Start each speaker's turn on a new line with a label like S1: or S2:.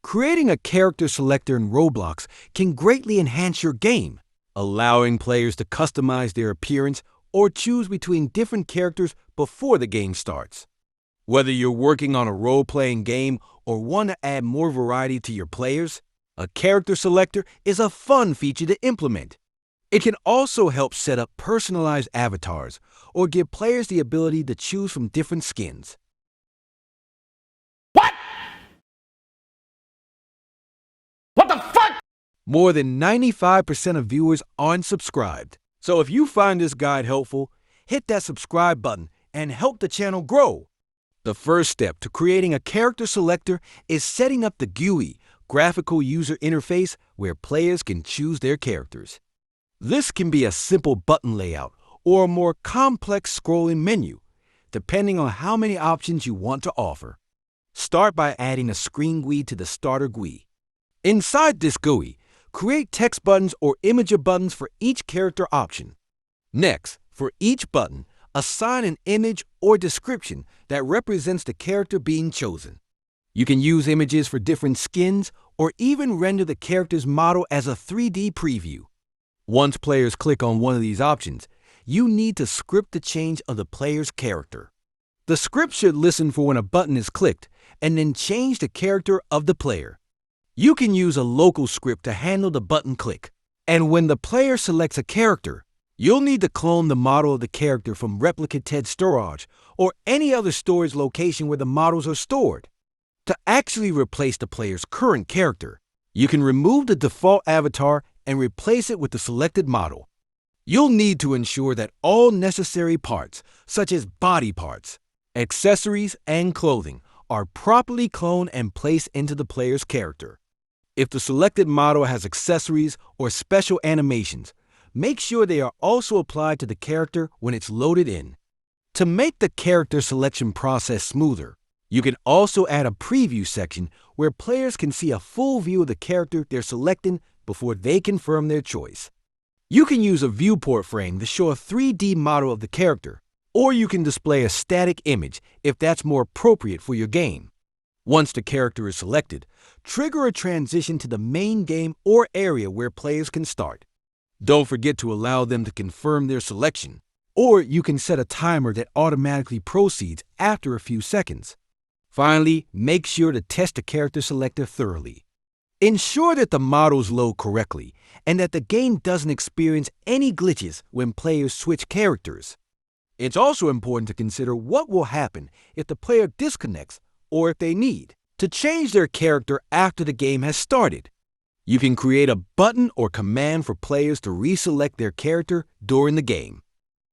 S1: Creating a character selector in Roblox can greatly enhance your game, allowing players to customize their appearance or choose between different characters before the game starts. Whether you're working on a role-playing game or want to add more variety to your players, a character selector is a fun feature to implement. It can also help set up personalized avatars or give players the ability to choose from different skins.
S2: What the fuck?
S1: More than 95% of viewers aren't subscribed. So if you find this guide helpful, hit that subscribe button and help the channel grow. The first step to creating a character selector is setting up the GUI, graphical user interface, where players can choose their characters. This can be a simple button layout or a more complex scrolling menu, depending on how many options you want to offer. Start by adding a screen GUI to the starter GUI. Inside this GUI, create text buttons or imager buttons for each character option. Next, for each button, assign an image or description that represents the character being chosen. You can use images for different skins or even render the character's model as a 3D preview. Once players click on one of these options, you need to script the change of the player's character. The script should listen for when a button is clicked and then change the character of the player. You can use a local script to handle the button click. And when the player selects a character, you'll need to clone the model of the character from Replicated Storage or any other storage location where the models are stored. To actually replace the player's current character, you can remove the default avatar and replace it with the selected model. You'll need to ensure that all necessary parts, such as body parts, accessories, and clothing, are properly cloned and placed into the player's character. If the selected model has accessories or special animations, make sure they are also applied to the character when it's loaded in. To make the character selection process smoother, you can also add a preview section where players can see a full view of the character they're selecting before they confirm their choice. You can use a viewport frame to show a 3D model of the character, or you can display a static image if that's more appropriate for your game. Once the character is selected, trigger a transition to the main game or area where players can start. Don't forget to allow them to confirm their selection, or you can set a timer that automatically proceeds after a few seconds. Finally, make sure to test the character selector thoroughly. Ensure that the models load correctly and that the game doesn't experience any glitches when players switch characters. It's also important to consider what will happen if the player disconnects or if they need to change their character after the game has started. You can create a button or command for players to reselect their character during the game.